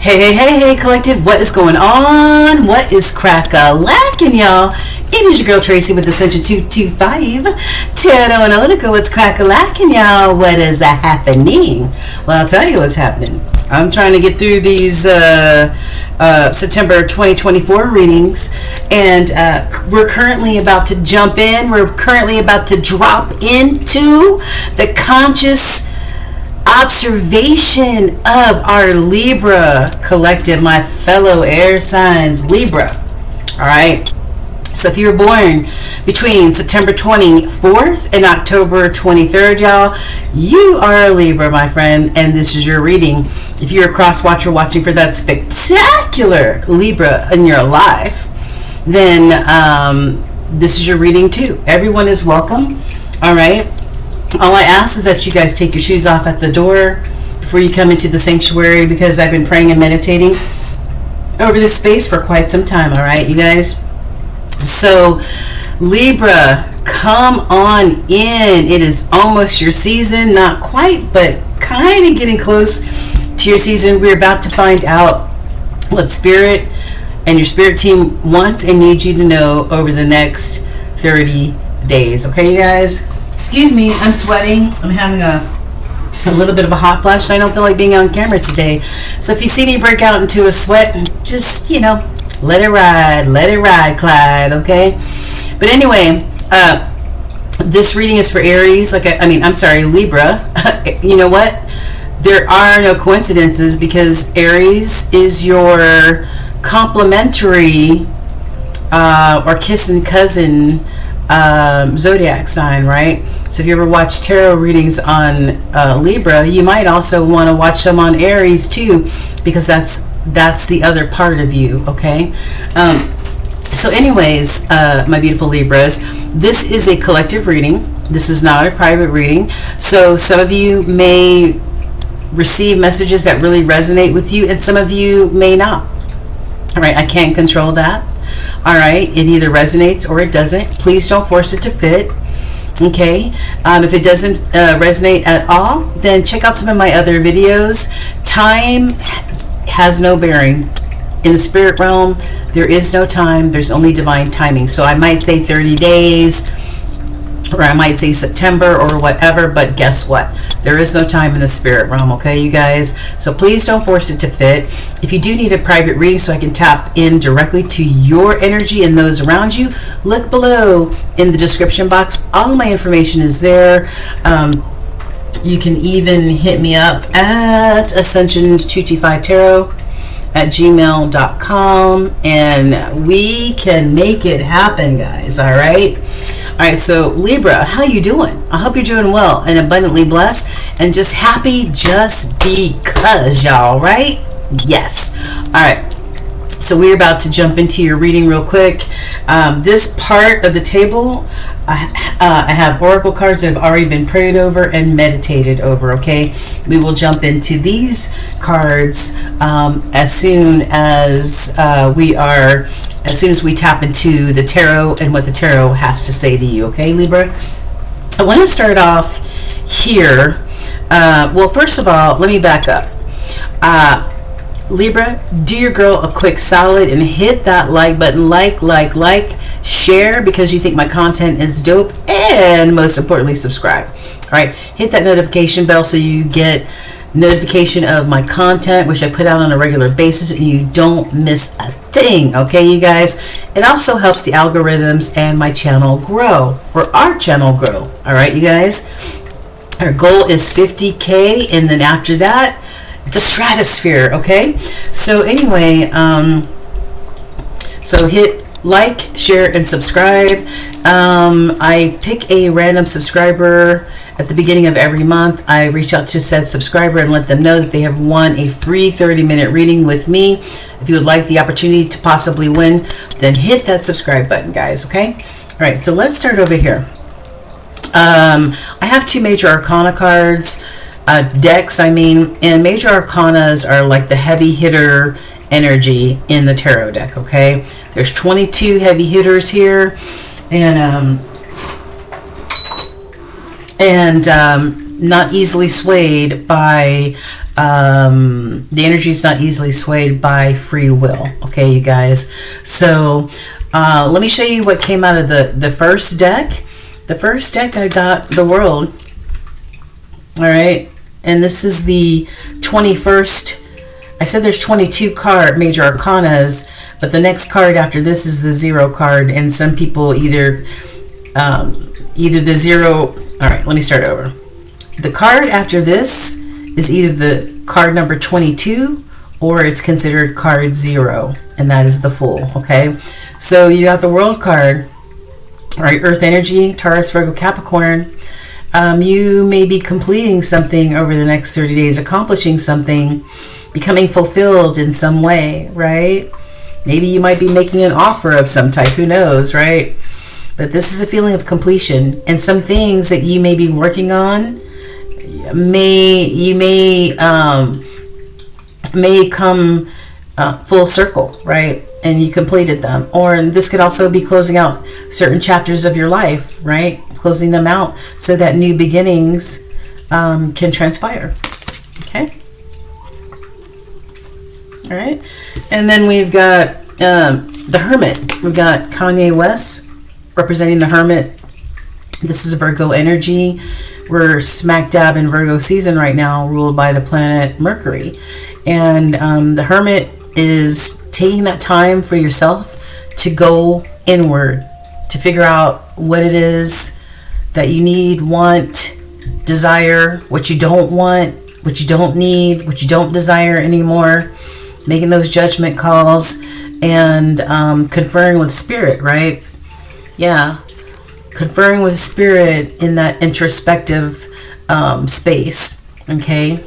Hey, collective, what is going on? What is crack-a-lackin', y'all? It is your girl Tracy with Ascension 225. Tarot and Onica, what's crack-a-lackin', y'all? What is happening? Well, I'll tell you what's happening. I'm trying to get through these September 2024 readings, and we're currently about to jump in. We're currently about to drop into the conscious observation of our Libra collective, my fellow air signs, Libra. All right. So if you were born between September 24th and October 23rd, y'all, you are a Libra, my friend, and this is your reading. If you're a cross watcher watching for that spectacular Libra in your life, then this is your reading too. Everyone is welcome. All right. All I ask is that you guys take your shoes off at the door before you come into the sanctuary, because I've been praying and meditating over this space for quite some time. All right, you guys. So Libra, come on in. It is almost your season. Not quite, but kind of getting close to your season. We're about to find out what Spirit and your Spirit team wants and needs you to know over the next 30 days. Okay, you guys? Excuse me, I'm sweating. I'm having a little bit of a hot flash, and I don't feel like being on camera today. So if you see me break out into a sweat, just, let it ride, Clyde, okay? But anyway, this reading is for Aries. Libra. You know what? There are no coincidences, because Aries is your complementary or kissing cousin zodiac sign, right? So if you ever watch tarot readings on Libra, you might also want to watch them on Aries too, because that's the other part of you, okay? So anyways, my beautiful Libras, this is a collective reading. This is not a private reading. So some of you may receive messages that really resonate with you, and some of you may not. All right, I can't control that. All right, it either resonates or it doesn't. Please don't force it to fit. Okay, if it doesn't resonate at all, then check out some of my other videos. Time has no bearing. In the spirit realm, there is no time. There's only divine timing. So I might say 30 days, or I might say September or whatever, but guess what? There is no time in the spirit realm, okay, you guys? So please don't force it to fit. If you do need a private reading so I can tap in directly to your energy and those around you, look below in the description box. All of my information is there. You can even hit me up at ascension225tarot@gmail.com, and we can make it happen, guys. All right. All right, so Libra, how you doing? I hope you're doing well and abundantly blessed and just happy just because, y'all, right? Yes. All right, so we're about to jump into your reading real quick. This part of the table, I have oracle cards that have already been prayed over and meditated over, okay? We will jump into these cards as soon as we tap into the tarot and what the tarot has to say to you, okay, Libra? I want to start off here. Well, first of all, let me back up. Libra, do your girl a quick solid and hit that like button, like, share because you think my content is dope, and most importantly, subscribe. All right, hit that notification bell so you get notification of my content, which I put out on a regular basis, and you don't miss a thing, okay, you guys? It also helps the algorithms and my channel grow, or our channel grow. All right, you guys? Our goal is 50K, and then after that, the stratosphere, okay? So anyway, so hit like, share, and subscribe. I pick a random subscriber at the beginning of every month. I reach out to said subscriber and let them know that they have won a free 30-minute reading with me. If you would like the opportunity to possibly win, then hit that subscribe button, guys, okay? All right, so let's start over here. I have two major arcana cards, decks, and major arcanas are like the heavy hitter energy in the tarot deck, okay? There's 22 heavy hitters here, and not easily swayed by, the energy is not easily swayed by free will. Okay, you guys. So let me show you what came out of the first deck. The first deck, I got the World. All right. And this is the 21st. I said there's 22 major arcanas, but the next card after this is the 0 card. And some people either the 0. All right, let me start over. The card after this is either the card number 22 or it's considered card 0, and that is the Fool. Okay, so you got the World card. All right, Earth energy, Taurus, Virgo, Capricorn. You may be completing something over the next 30 days, accomplishing something, becoming fulfilled in some way, right? Maybe you might be making an offer of some type, who knows, right? But this is a feeling of completion, and some things that you may be working on may come full circle, right? And you completed them. Or this could also be closing out certain chapters of your life, right? Closing them out so that new beginnings can transpire. Okay. All right. And then we've got the Hermit. We've got Kanye West representing the Hermit. This is Virgo energy. We're smack dab in Virgo season right now, ruled by the planet Mercury. And the Hermit is taking that time for yourself to go inward, to figure out what it is that you need, want, desire, what you don't want, what you don't need, what you don't desire anymore, making those judgment calls, and conferring with Spirit, right? Yeah, conferring with Spirit in that introspective space, okay?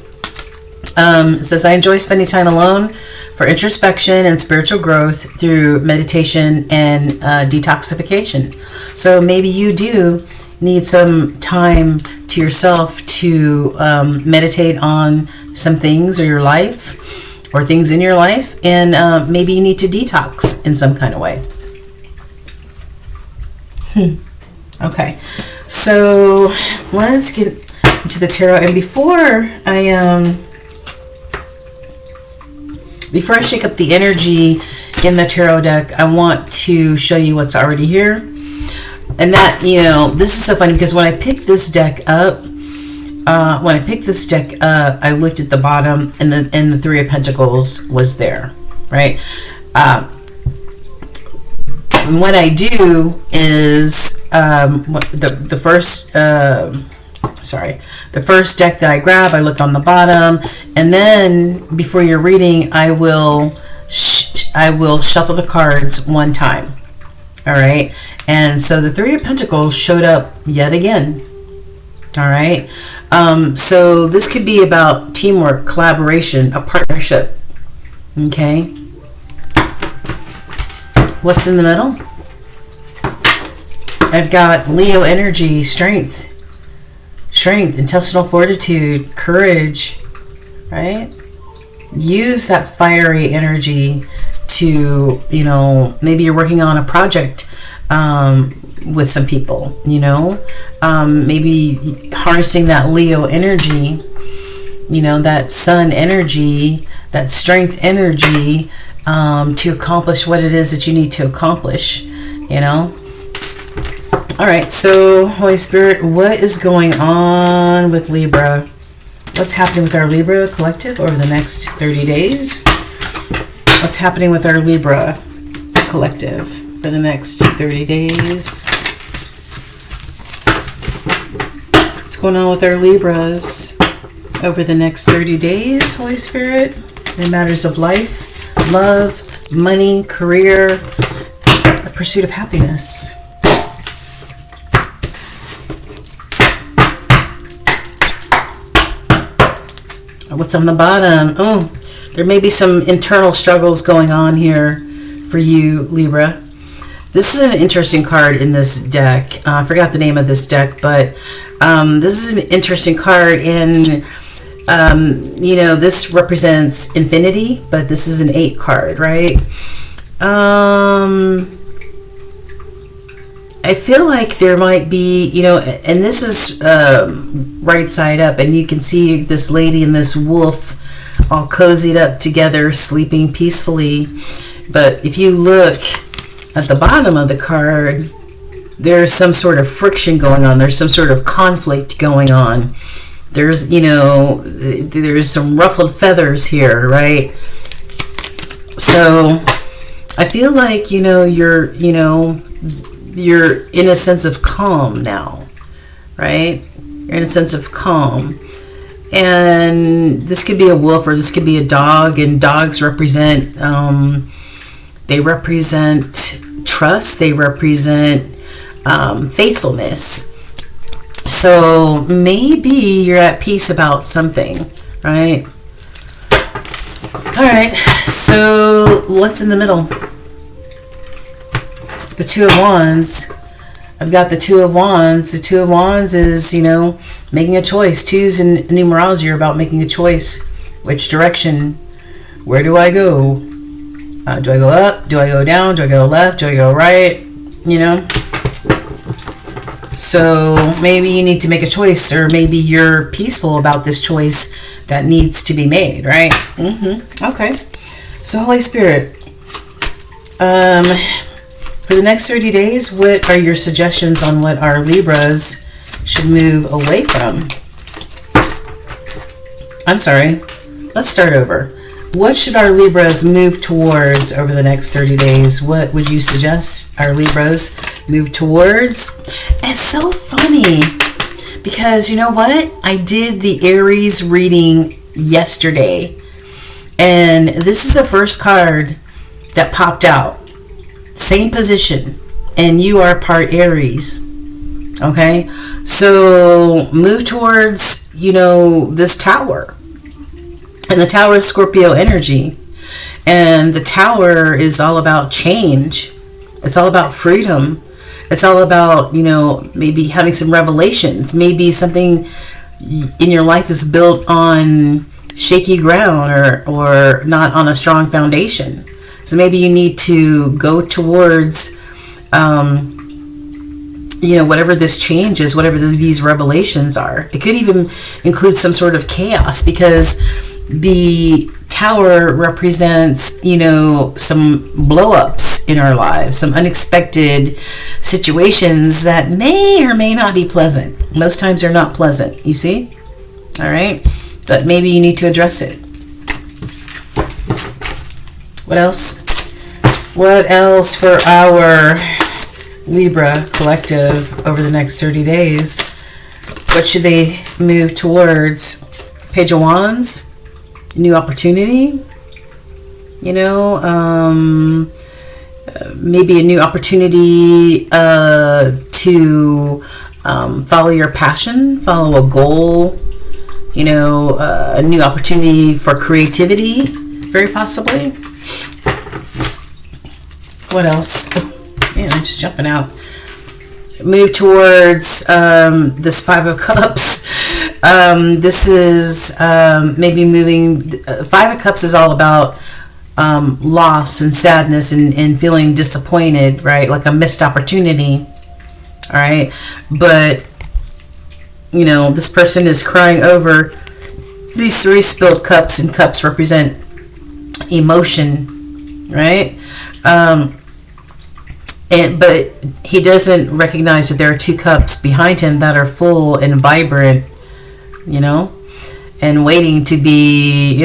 It says, I enjoy spending time alone for introspection and spiritual growth through meditation and detoxification. So maybe you do need some time to yourself to meditate on some things or your life or things in your life, and maybe you need to detox in some kind of way. Okay, so let's get into the tarot. And before I shake up the energy in the tarot deck, I want to show you what's already here. And that, this is so funny because when I picked this deck up, I looked at the bottom, and the Three of Pentacles was there, right? And what I do is the first deck that I grab, I look on the bottom, and then before your reading, I will shuffle the cards one time. All right, and so the Three of Pentacles showed up yet again. All right, so this could be about teamwork, collaboration, a partnership. Okay, what's in the middle? I've got Leo energy, strength, intestinal fortitude, courage, right? Use that fiery energy to, maybe you're working on a project with some people, maybe harnessing that Leo energy, that sun energy, that strength energy to accomplish what it is that you need to accomplish, All right, so Holy Spirit, what is going on with Libra? What's happening with our Libra collective over the next 30 days? What's happening with our Libra collective for the next 30 days? What's going on with our Libras over the next 30 days, Holy Spirit? In matters of life, love, money, career, the pursuit of happiness. What's on the bottom? Oh, there may be some internal struggles going on here for you, Libra. This is an interesting card in this deck. I forgot the name of this deck, but this is an interesting card. And, this represents infinity, but this is an 8 card, right? I feel like there might be, and this is right side up, and you can see this lady and this wolf all cozied up together, sleeping peacefully. But if you look at the bottom of the card, there's some sort of friction going on. There's some sort of conflict going on. There's, there's some ruffled feathers here, right? So I feel like, you're in a sense of calm now, right? You're in a sense of calm. And this could be a wolf or this could be a dog, and dogs represent, they represent trust, they represent faithfulness. So maybe you're at peace about something, right? All right, so what's in the middle? The Two of Wands. I've got the Two of Wands. The Two of Wands is, making a choice. Twos in numerology are about making a choice. Which direction? Where do I go? Do I go up? Do I go down? Do I go left? Do I go right? So maybe you need to make a choice, or maybe you're peaceful about this choice that needs to be made, right? Okay. So Holy Spirit, for the next 30 days, what are your suggestions on what our Libras should move away from? I'm sorry. Let's start over. What should our Libras move towards over the next 30 days? What would you suggest our Libras move towards? It's so funny because you know what? I did the Aries reading yesterday, and this is the first card that popped out. Same position, and you are part Aries. Okay, so move towards this tower, and the tower is Scorpio energy, and the tower is all about change. It's all about freedom. It's all about maybe having some revelations. Maybe something in your life is built on shaky ground or not on a strong foundation. So maybe you need to go towards, whatever this change is, whatever these revelations are. It could even include some sort of chaos, because the tower represents, some blow-ups in our lives, some unexpected situations that may or may not be pleasant. Most times they're not pleasant, you see? All right? But maybe you need to address it. What else? What else for our Libra collective over the next 30 days? What should they move towards? Page of Wands, new opportunity, maybe a new opportunity to follow your passion, follow a goal, a new opportunity for creativity, very possibly. What else? Man, I'm just jumping out. Move towards this Five of Cups. This is maybe moving. Five of Cups is all about loss and sadness and feeling disappointed, right? Like a missed opportunity. All right. But, this person is crying over these three spilled cups, and cups represent emotion, right? But he doesn't recognize that there are two cups behind him that are full and vibrant, and waiting to be,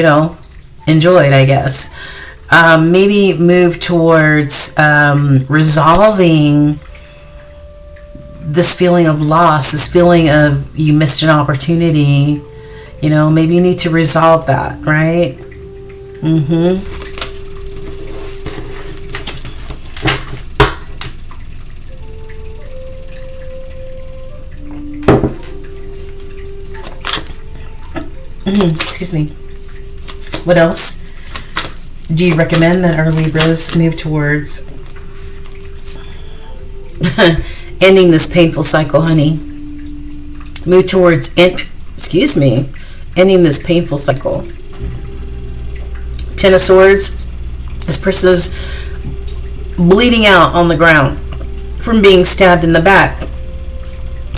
enjoyed, I guess. Maybe move towards resolving this feeling of loss, this feeling of you missed an opportunity. Maybe you need to resolve that, right? Excuse me. What else do you recommend that our Libras move towards? Ending this painful cycle, honey. Move towards ending this painful cycle. Ten of Swords. This person is bleeding out on the ground. from being stabbed in the back,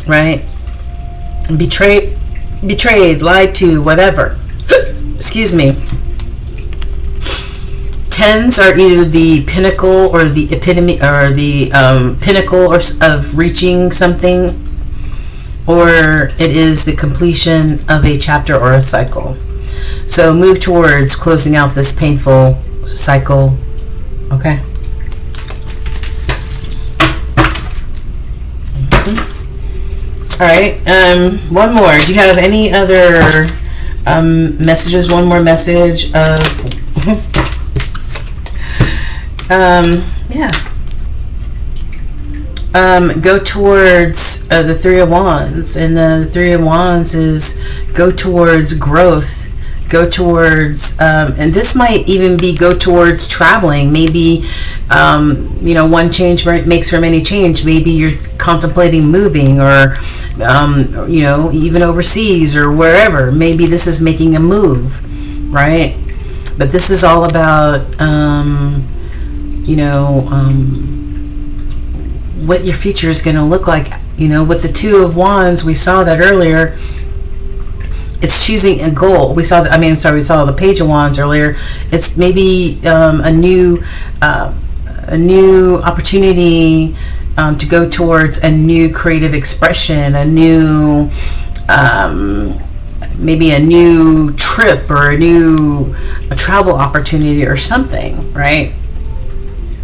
right? Betrayed, lied to, whatever. Excuse me. Tens are either the pinnacle or the epitome, or the pinnacle of reaching something, or it is the completion of a chapter or a cycle. So move towards closing out this painful cycle. Okay. All right. One more. Do you have any other messages? One more message of. Yeah. Go towards the Three of Wands, and the Three of Wands is go towards growth. Go towards, and this might even be go towards traveling. Maybe, one change makes for many change. Maybe you're contemplating moving, or, even overseas or wherever. Maybe this is making a move, right? But this is all about, what your future is going to look like. With the Two of Wands, we saw that earlier. It's choosing a goal. We saw the Page of Wands earlier. It's maybe a new opportunity to go towards a new creative expression, maybe a new trip, or a travel opportunity or something, right?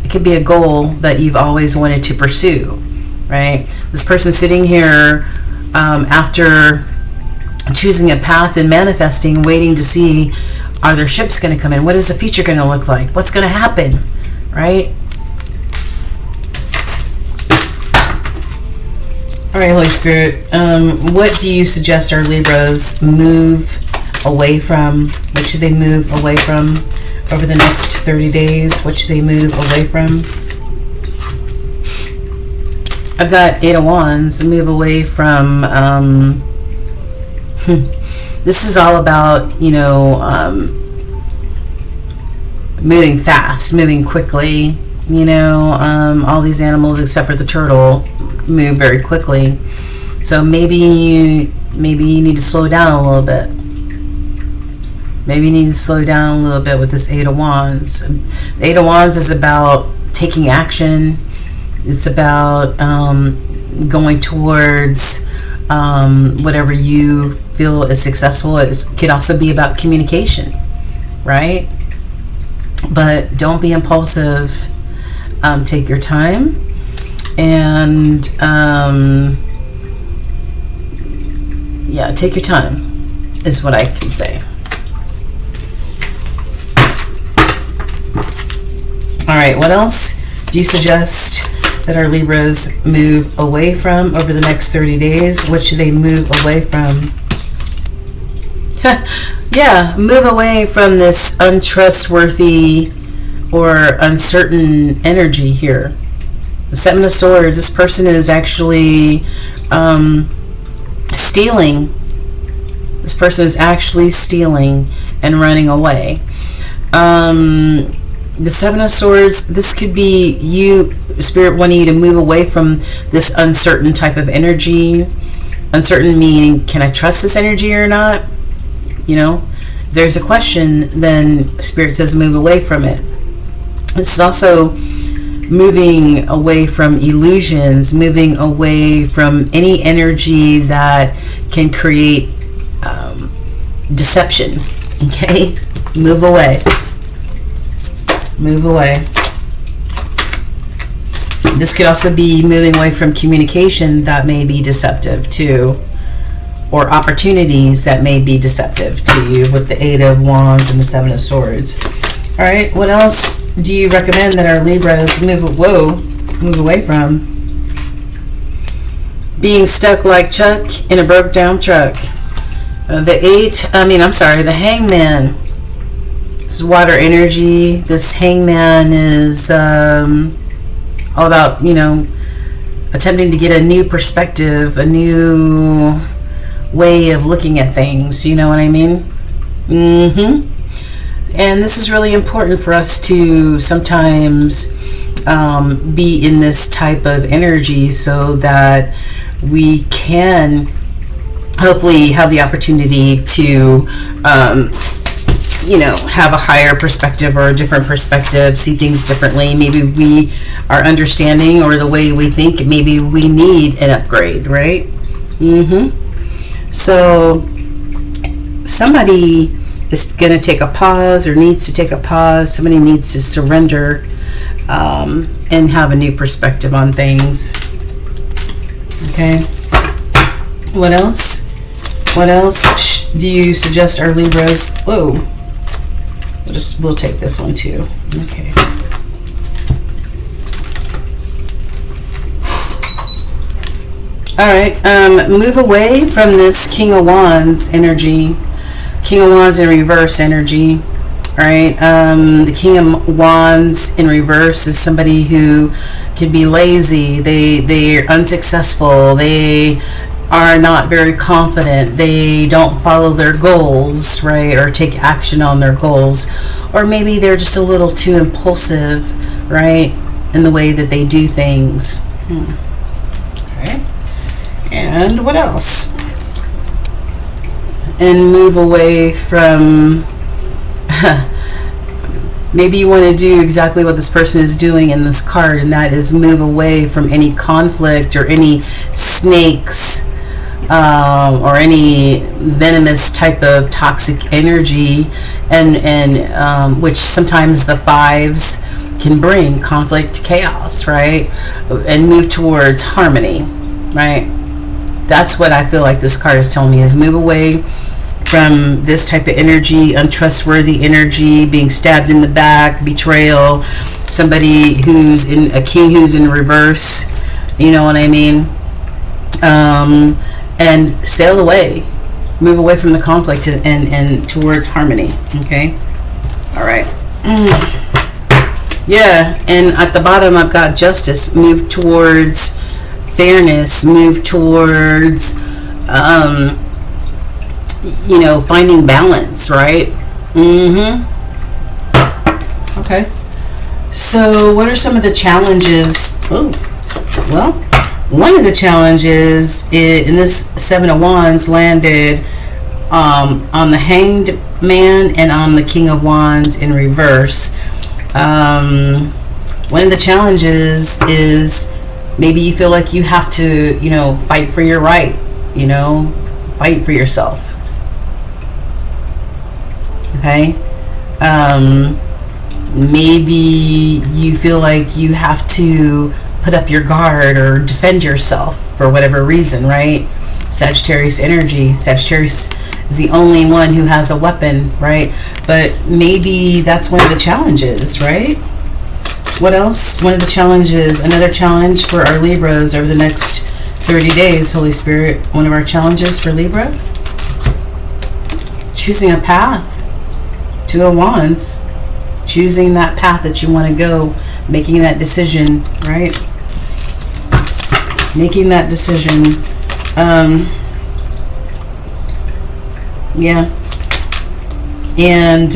It could be a goal that you've always wanted to pursue, right? This person sitting here after choosing a path and manifesting, waiting to see, are their ships going to come in? What is the future going to look like? What's going to happen, right? All right, Holy Spirit, what do you suggest our Libras move away from? What should they move away from over the next 30 days? What should they move away from? I've got Eight of Wands, move away from... This is all about, moving fast, moving quickly. All these animals except for the turtle move very quickly. So maybe you need to slow down a little bit. Maybe you need to slow down a little bit with this Eight of Wands. The Eight of Wands is about taking action. It's about going towards whatever you feel is successful. It could also be about communication, right? But don't be impulsive. Take your time, and take your time is what I can say. All right, what else do you suggest that our Libras move away from over the next 30 days? What should they move away from? Yeah, move away from this untrustworthy or uncertain energy here. The Seven of Swords, this person is actually stealing. This person is actually stealing and running away. The Seven of Swords, this could be you, Spirit, wanting you to move away from this uncertain type of energy. Uncertain meaning, can I trust this energy or not? If there's a question, then Spirit says move away from it. This is also moving away from illusions, moving away from any energy that can create deception. Okay? Move away. Move away. This could also be moving away from communication that may be deceptive too, or opportunities that may be deceptive to you with the Eight of Wands and the Seven of Swords. All right, what else do you recommend that our Libras move away from? Being stuck like Chuck in a broke down truck. The Hangman. This is water energy. This Hangman is all about, attempting to get a new perspective, a new way of looking at things. You know what I mean? And this is really important for us to sometimes be in this type of energy so that we can hopefully have the opportunity to have a higher perspective or a different perspective, see things differently. Maybe we are understanding, or the way we think, maybe we need an upgrade, right? So somebody is going to take a pause, or needs to take a pause. Somebody needs to surrender and have a new perspective on things. Okay. What else? What else do you suggest our Libras? Whoa. We'll take this one too. Okay. All right. Move away from this King of Wands energy. King of Wands in reverse energy. All right. The King of Wands in reverse is somebody who can be lazy. They're unsuccessful. They are not very confident. They don't follow their goals, right? Or take action on their goals. Or maybe they're just a little too impulsive, right? In the way that they do things. Okay. And what else? And move away from maybe you want to do exactly what this person is doing in this card, and that is move away from any conflict or any snakes or any venomous type of toxic energy, and which sometimes the fives can bring conflict, chaos, right? And move towards harmony, right? That's what I feel like this card is telling me, is move away from this type of energy, untrustworthy energy, being stabbed in the back, betrayal, somebody who's in a king who's in reverse, you know what I mean? And sail away, move away from the conflict and towards harmony. Okay. All right. Yeah. And at the bottom, I've got justice. Move towards fairness. Move towards, finding balance. Right. Okay. So, what are some of the challenges? Oh, well. One of the challenges in this Seven of Wands landed on the Hanged Man and on the King of Wands in reverse. One of the challenges is maybe you feel like you have to, fight for your right, fight for yourself. Okay? Maybe you feel like you have to put up your guard or defend yourself for whatever reason, right? Sagittarius energy. Sagittarius is the only one who has a weapon, right? But maybe that's one of the challenges, right? What else? One of the challenges, another challenge for our Libras over the next 30 days, Holy Spirit. One of our challenges for Libra, choosing a path. Two of Wands. Choosing that path that you want to go, making that decision, right? Making that decision. Yeah. And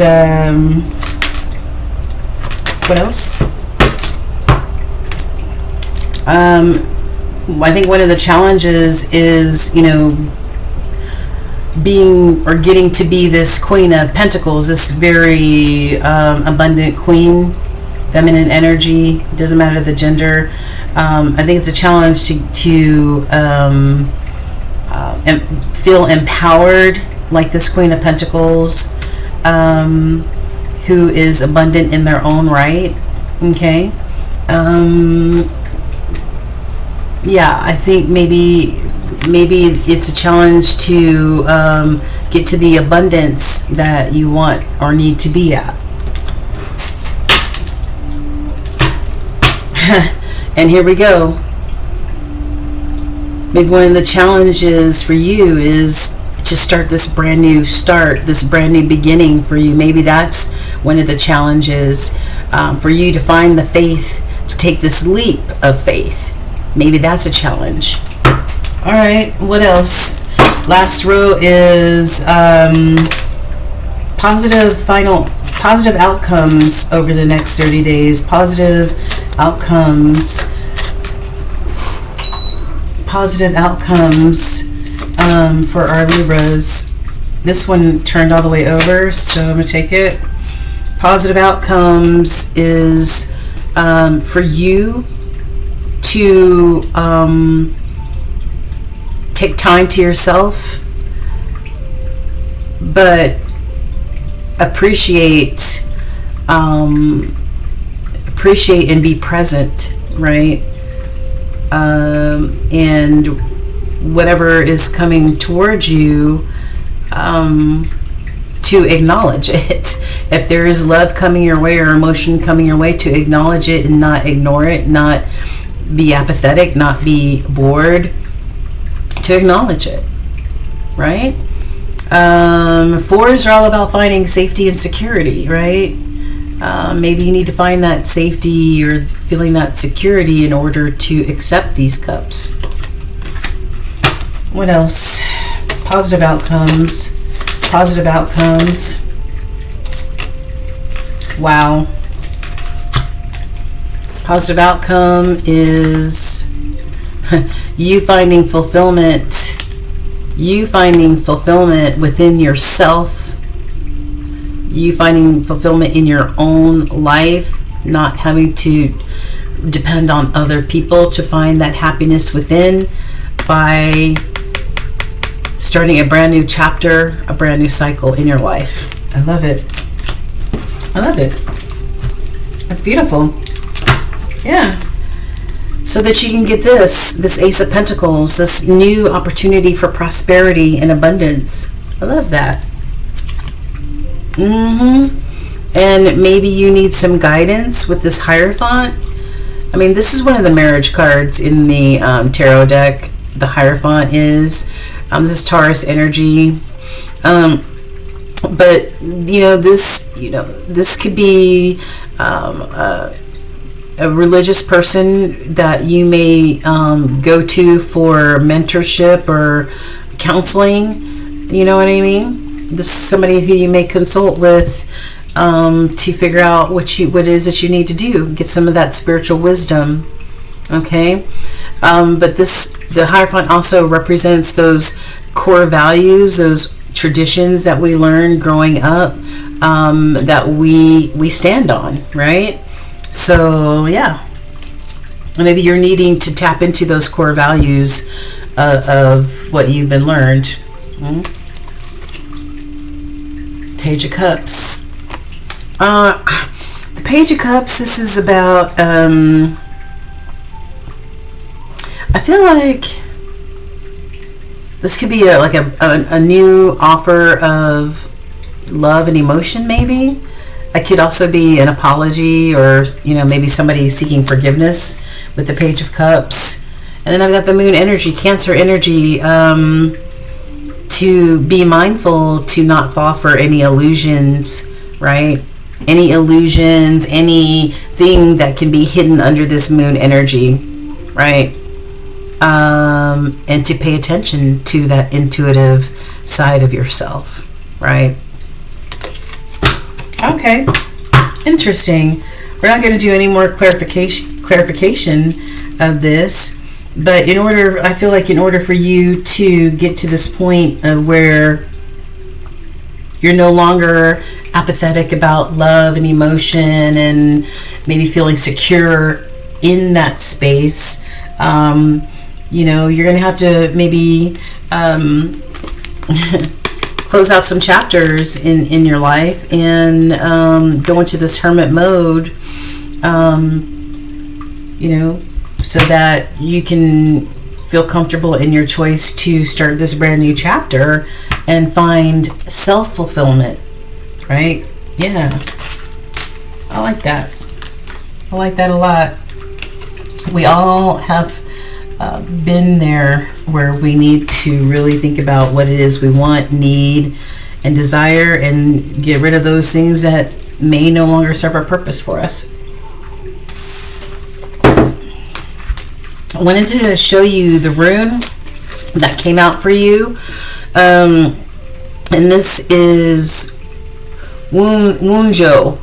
what else? I think one of the challenges is, being or getting to be this Queen of Pentacles, this very abundant queen, feminine energy, doesn't matter the gender. I think it's a challenge to feel empowered like this Queen of Pentacles, who is abundant in their own right. Okay. Yeah, I think maybe it's a challenge to get to the abundance that you want or need to be at. And here we go. Maybe one of the challenges for you is to start this brand new beginning for you. Maybe that's one of the challenges for you, to find the faith, to take this leap of faith. Maybe that's a challenge. All right, what else? Last row is positive outcomes over the next 30 days. Positive outcomes. Positive outcomes for our Libras. This one turned all the way over, so I'm going to take it. Positive outcomes is for you to take time to yourself, but appreciate and be present, right? And whatever is coming towards you, to acknowledge it. If there is love coming your way or emotion coming your way, to acknowledge it and not ignore it, not be apathetic, not be bored, to acknowledge it, right? Fours are all about finding safety and security, right? Maybe you need to find that safety or feeling that security in order to accept these cups. What else? Positive outcomes. Positive outcomes. Wow. Positive outcome is you finding fulfillment. You finding fulfillment within yourself. You finding fulfillment in your own life, not having to depend on other people to find that happiness within, by starting a brand new chapter, a brand new cycle in your life. I love it. I love it. That's beautiful. Yeah. So that you can get this Ace of Pentacles, this new opportunity for prosperity and abundance. I love that. And maybe you need some guidance with this Hierophant. I mean, this is one of the marriage cards in the tarot deck. The Hierophant is. This is Taurus energy. But this could be a religious person that you may go to for mentorship or counseling. You know what I mean? This is somebody who you may consult with to figure out what it is that you need to do. Get some of that spiritual wisdom. Okay? But the Hierophant also represents those core values, those traditions that we learned growing up, that we stand on, right? So yeah, maybe you're needing to tap into those core values of what you've been learned. Page of Cups. The Page of Cups, this is about I feel like this could be a new offer of love and emotion, maybe. It could also be an apology, or maybe somebody seeking forgiveness with the Page of Cups. And then I've got the Moon energy, Cancer energy, to be mindful to not fall for any illusions, right? Any illusions, anything that can be hidden under this Moon energy, right? And to pay attention to that intuitive side of yourself, right? Okay, interesting. We're not going to do any more clarification of this, but I feel like in order for you to get to this point of where you're no longer apathetic about love and emotion and maybe feeling secure in that space, you're going to have to maybe close out some chapters in your life and go into this hermit mode, so that you can feel comfortable in your choice to start this brand new chapter and find self-fulfillment, right? Yeah. I like that. I like that a lot. We all have been there where we need to really think about what it is we want, need, and desire, and get rid of those things that may no longer serve our purpose for us. I wanted to show you the rune that came out for you, and this is Wunjo.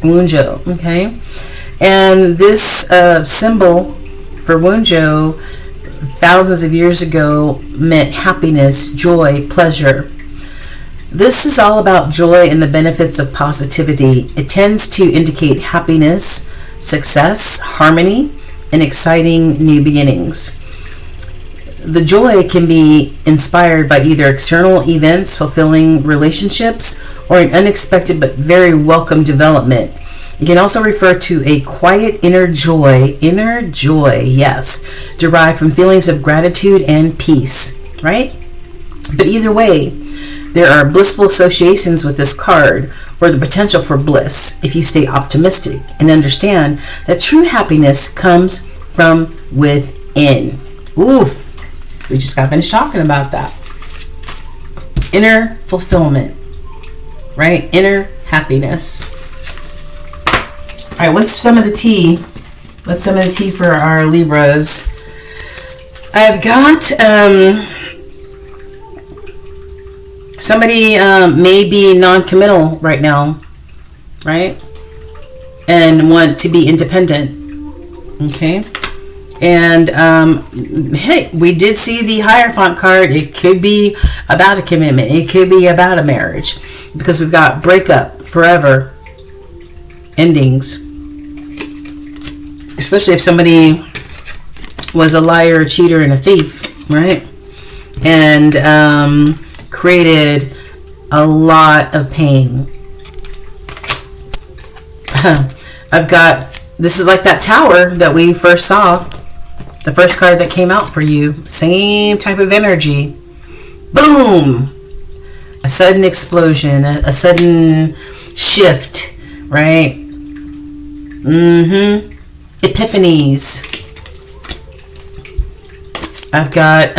Wunjo, okay? And this symbol for Wunjo thousands of years ago meant happiness, joy, pleasure. This is all about joy and the benefits of positivity. It tends to indicate happiness, success, harmony, and exciting new beginnings. The joy can be inspired by either external events, fulfilling relationships, or an unexpected but very welcome development. It can also refer to a quiet inner joy, yes, derived from feelings of gratitude and peace, right? But either way, there are blissful associations with this card, or the potential for bliss, if you stay optimistic and understand that true happiness comes from within. Ooh, we just got finished talking about that. Inner fulfillment, right? Inner happiness. All right, what's some of the tea? What's some of the tea for our Libras? I've got somebody may be non-committal right now, right? And want to be independent, okay? And hey, we did see the Hierophant card. It could be about a commitment. It could be about a marriage, because we've got breakup, forever, endings. Especially if somebody was a liar, a cheater, and a thief, right? And created a lot of pain. I've got, this is like that tower that we first saw. The first card that came out for you. Same type of energy. Boom! A sudden explosion. A sudden shift. Right? Epiphanies. I've got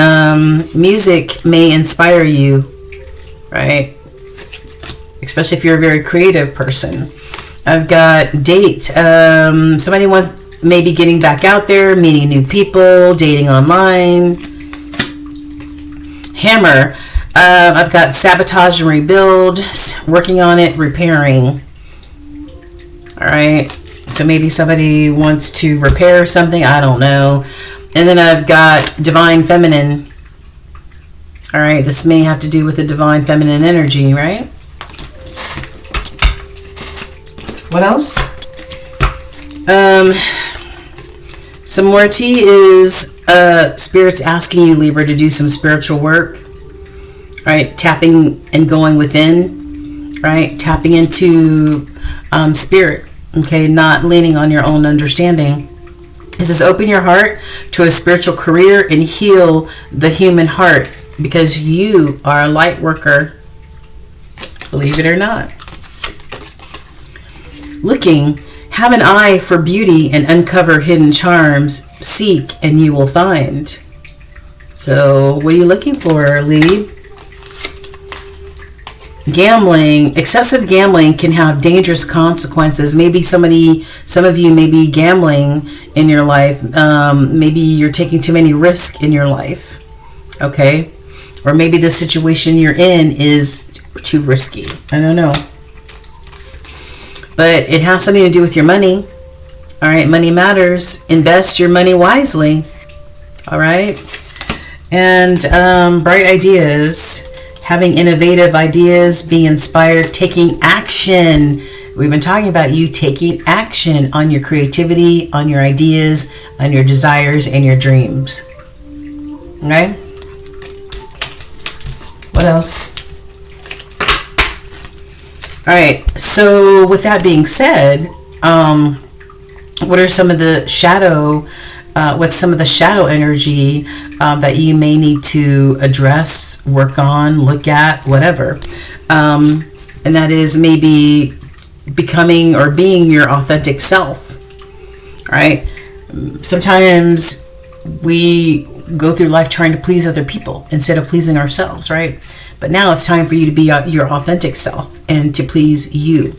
music may inspire you. Right? Especially if you're a very creative person. I've got date. Somebody wants maybe getting back out there, meeting new people, dating online. Hammer. I've got sabotage and rebuild, working on it, repairing. All right. So maybe somebody wants to repair something. I don't know. And then I've got divine feminine. All right. This may have to do with the divine feminine energy, right? What else? Some more tea is spirits asking you, Libra, to do some spiritual work. Right? Tapping and going within. Right? Tapping into spirit. Okay? Not leaning on your own understanding. It says open your heart to a spiritual career and heal the human heart, because you are a light worker. Believe it or not. Looking, have an eye for beauty and uncover hidden charms. Seek and you will find. So what are you looking for, Lib? Gambling. Excessive gambling can have dangerous consequences. Maybe some of you may be gambling in your life. Maybe you're taking too many risks in your life. Okay? Or maybe the situation you're in is too risky. I don't know. But it has something to do with your money. All right, money matters. Invest your money wisely. All right. And bright ideas, having innovative ideas, being inspired, taking action. We've been talking about you taking action on your creativity, on your ideas, on your desires, and your dreams. Okay. What else? All right, so with that being said, what are some of the shadow, what's some of the shadow energy that you may need to address, work on, look at, whatever? And that is maybe becoming or being your authentic self, all right? Sometimes we go through life trying to please other people instead of pleasing ourselves, right? But now it's time for you to be your authentic self and to please you.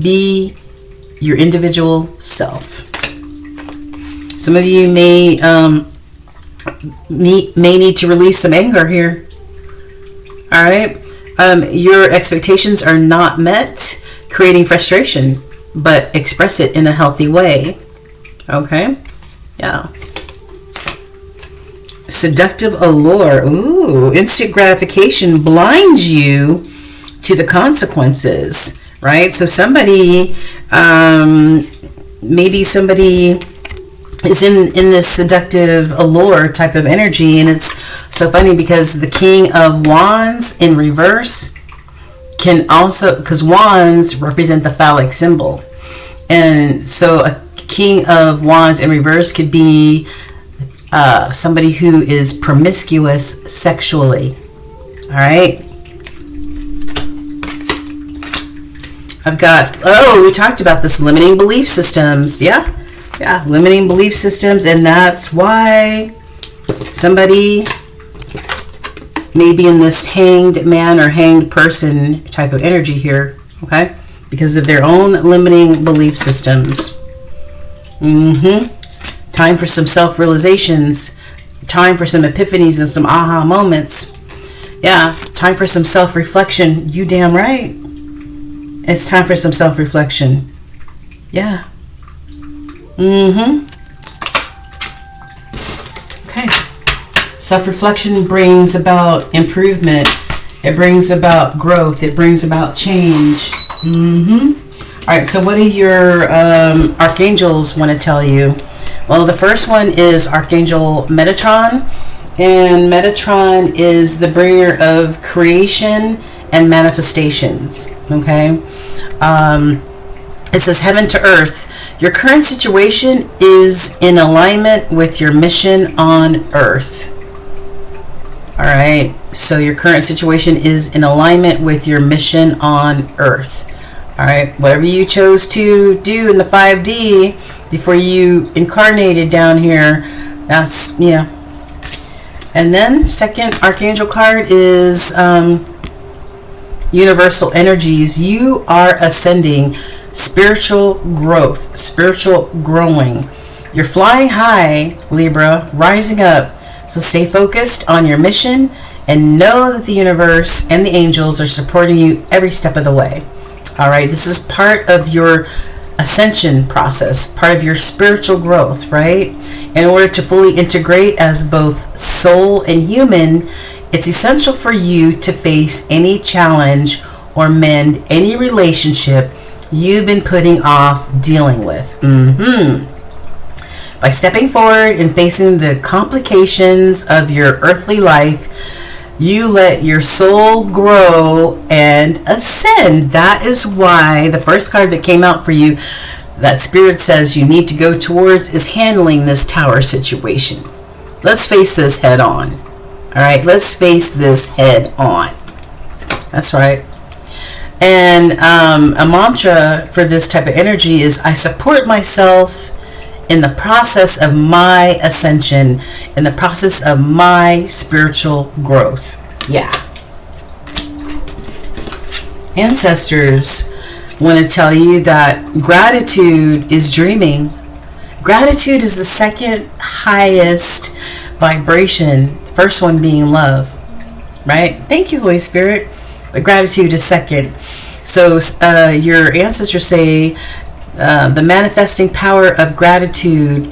Be your individual self. Some of you may need to release some anger here. All right. Your expectations are not met. creating frustration, but express it in a healthy way. Okay? Yeah. Seductive allure. Ooh, instant gratification blinds you to the consequences, right? So somebody, maybe somebody is in this seductive allure type of energy, and it's so funny because the King of Wands in reverse can also, because wands represent the phallic symbol, and so a King of Wands in reverse could be somebody who is promiscuous sexually. All right. I've got, we talked about this, limiting belief systems. Yeah, limiting belief systems, and that's why somebody may be in this hanged man or hanged person type of energy here, okay? Because of their own limiting belief systems. Time for some self-realizations. Time for some epiphanies and some aha moments. Yeah, time for some self-reflection. You damn right. It's time for some self-reflection. Yeah. Okay. Self-reflection brings about improvement. It brings about growth. It brings about change. All right, so what do your archangels want to tell you? Well, the first one is Archangel Metatron, and Metatron is the bringer of creation and manifestations. Okay. It says, heaven to earth. Your current situation is in alignment with your mission on earth. All right. So your current situation is in alignment with your mission on earth. All right. Whatever you chose to do in the 5D before you incarnated down here, that's, yeah. And then second archangel card is universal energies. You are ascending. Spiritual growth, spiritual growing. You're flying high, Libra, rising up. So stay focused on your mission and know that the universe and the angels are supporting you every step of the way. All right, this is part of your ascension process, part of your spiritual growth, right? In order to fully integrate as both soul and human, it's essential for you to face any challenge or mend any relationship you've been putting off dealing with. By stepping forward and facing the complications of your earthly life, you let your soul grow and ascend. That is why the first card that came out for you, that Spirit says you need to go towards, is handling this tower situation. Let's face this head on. All right, let's face this head on. That's right. And a mantra for this type of energy is, I support myself in the process of my ascension, in the process of my spiritual growth. Yeah. Ancestors want to tell you that gratitude is dreaming. Gratitude is the second highest vibration, first one being love, right? Thank you, Holy Spirit. But gratitude is second. So your ancestors say the manifesting power of gratitude,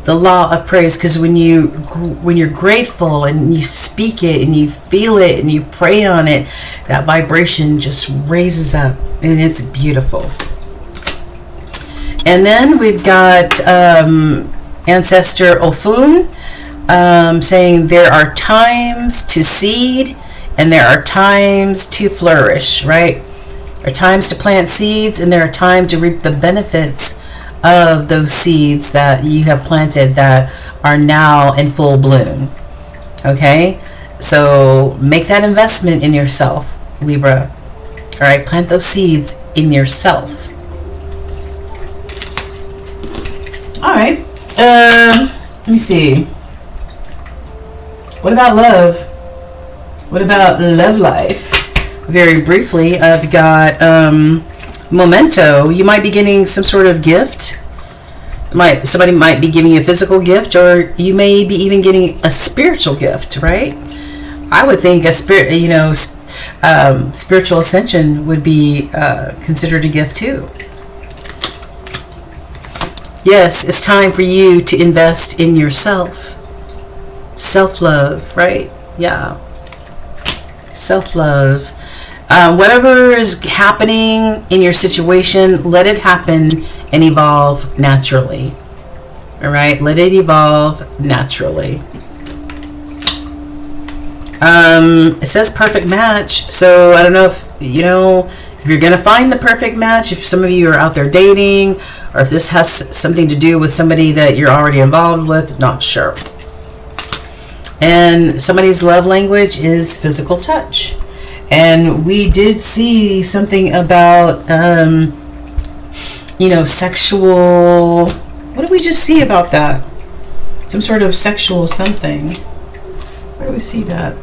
the law of praise, because when you're grateful and you speak it and you feel it and you pray on it, that vibration just raises up and it's beautiful. And then we've got ancestor Ofun saying there are times to seed and there are times to flourish, right? There are times to plant seeds and there are times to reap the benefits of those seeds that you have planted that are now in full bloom. Okay? So make that investment in yourself, Libra. All right? Plant those seeds in yourself. All right. Let me see. What about love? What about love life? Very briefly, I've got memento. You might be getting some sort of gift. Somebody might be giving you a physical gift, or you may be even getting a spiritual gift, right? I would think a spirit, spiritual ascension would be considered a gift too. Yes, it's time for you to invest in yourself. Self-love, right? Yeah. Self-love. Whatever is happening in your situation, let it happen and evolve naturally. All right? Let it evolve naturally. It says perfect match. So I don't know if, if you're going to find the perfect match, if some of you are out there dating, or if this has something to do with somebody that you're already involved with, not sure. And somebody's love language is physical touch. And we did see something about, sexual... What did we just see about that? Some sort of sexual something. Where do we see that?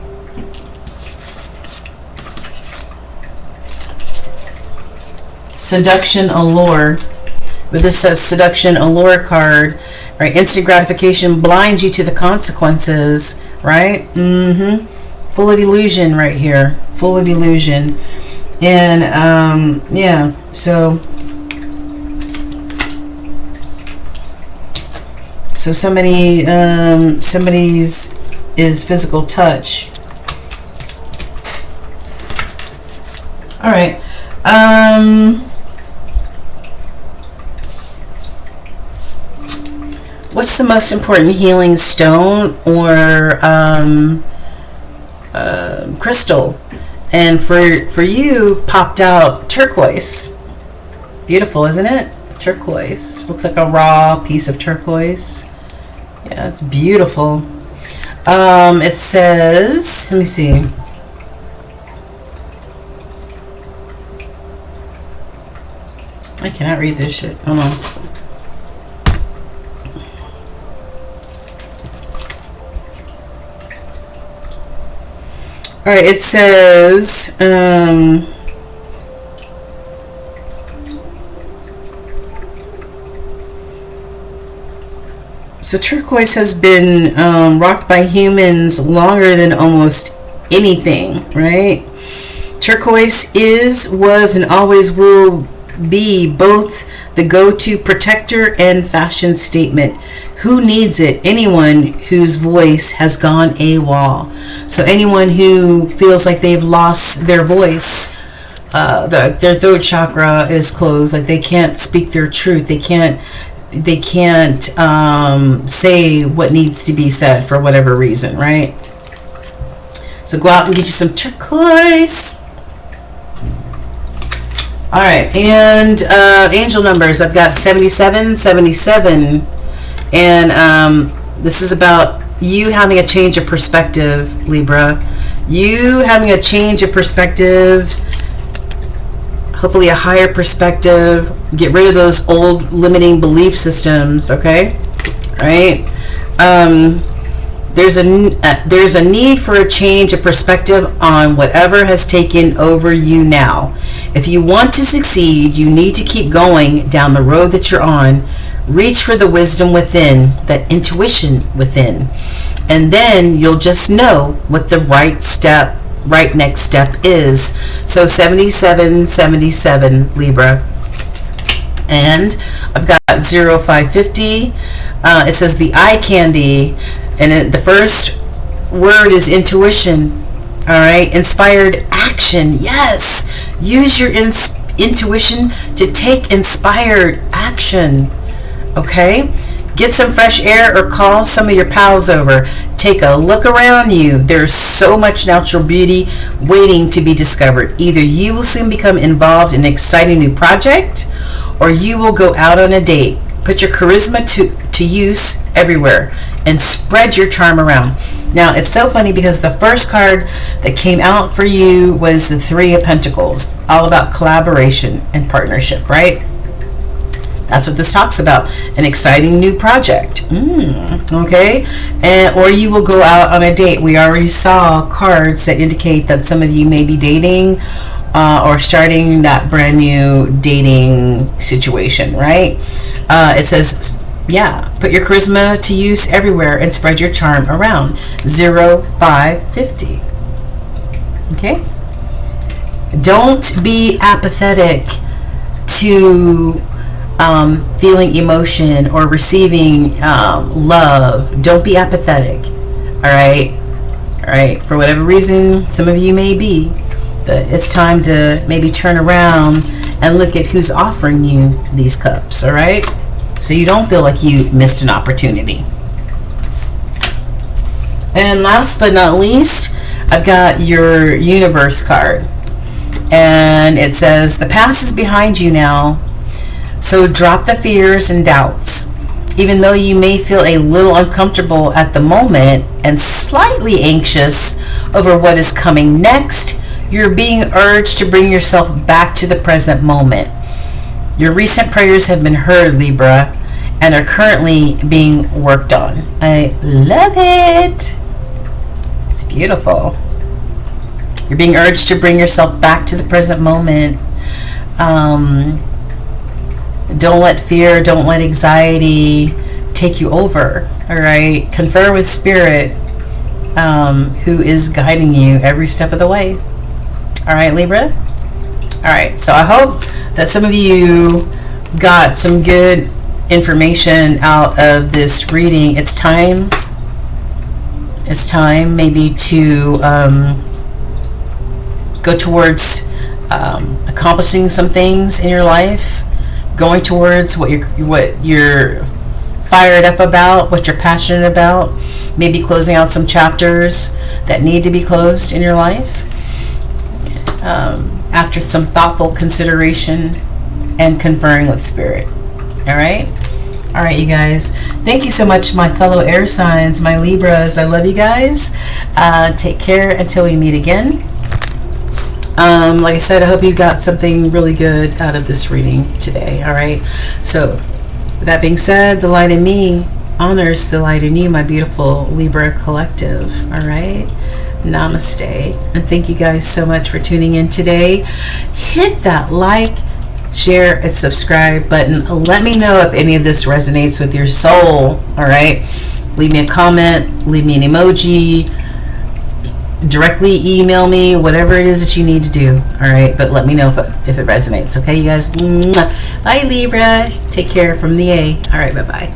Seduction allure. With this seduction allure card, right? Instant gratification blinds you to the consequences, right? Full of illusion right here. Full of illusion. And, yeah, so somebody's is physical touch. All right. What's the most important healing stone or crystal? And for you, popped out turquoise. Beautiful, isn't it? Turquoise. Looks like a raw piece of turquoise. Yeah, it's beautiful. It says, let me see. I cannot read this shit. Hold on. All right, it says, so turquoise has been rocked by humans longer than almost anything, right? Turquoise was, and always will be both the go-to protector and fashion statement. Who needs it? Anyone whose voice has gone AWOL. So anyone who feels like they've lost their voice, their throat chakra is closed, like they can't speak their truth, they can't say what needs to be said for whatever reason, right? So go out and get you some turquoise. All right, and angel numbers, I've got 7777, and this is about you having a change of perspective, Libra. You having a change of perspective, hopefully a higher perspective. Get rid of those old limiting belief systems, okay? Right? There's a need for a change of perspective on whatever has taken over you now. If you want to succeed, you need to keep going down the road that you're on. Reach for the wisdom within, that intuition within. And then you'll just know what the right next step is. So 7777, Libra. And I've got 0550. It says the eye candy. And the first word is intuition. All right. Inspired action. Yes. Use your intuition to take inspired action. Okay. Get some fresh air or call some of your pals over. Take a look around you. There's so much natural beauty waiting to be discovered. Either you will soon become involved in an exciting new project, or you will go out on a date. Put your charisma to use everywhere and spread your charm around. Now, it's so funny because the first card that came out for you was the Three of Pentacles, all about collaboration and partnership, right? That's what this talks about, an exciting new project. Okay? Or you will go out on a date. We already saw cards that indicate that some of you may be dating or starting that brand new dating situation, right? It says, yeah, put your charisma to use everywhere and spread your charm around. 0550. Okay? Don't be apathetic to feeling emotion or receiving love. Don't be apathetic. All right, for whatever reason some of you may be, but it's time to maybe turn around and look at who's offering you these cups. All right, so you don't feel like you missed an opportunity. And last but not least, I've got your universe card, and it says the past is behind you now, so drop the fears and doubts. Even though you may feel a little uncomfortable at the moment and slightly anxious over what is coming next, you're being urged to bring yourself back to the present moment. Your recent prayers have been heard, Libra, and are currently being worked on. I love it. It's beautiful. You're being urged to bring yourself back to the present moment. Don't let fear, don't let anxiety take you over. All right, confer with Spirit, who is guiding you every step of the way. All right, Libra. All right, so I hope that some of you got some good information out of this reading. It's time maybe to go towards accomplishing some things in your life, going towards what you're fired up about, what you're passionate about, maybe closing out some chapters that need to be closed in your life, after some thoughtful consideration and conferring with Spirit. All right, you guys, thank you so much, my fellow air signs, my Libras. I love you guys. Take care until we meet again. Like I said, I hope you got something really good out of this reading today. All right, so with that being said, the light in me honors the light in you, my beautiful Libra collective. All right, namaste, and thank you guys so much for tuning in today. Hit that like, share, and subscribe button. Let me know if any of this resonates with your soul. All right, leave me a comment, leave me an emoji, directly email me, whatever it is that you need to do. All right, but let me know if it resonates. Okay, you guys. Bye, Libra. Take care from the A. All right, bye-bye.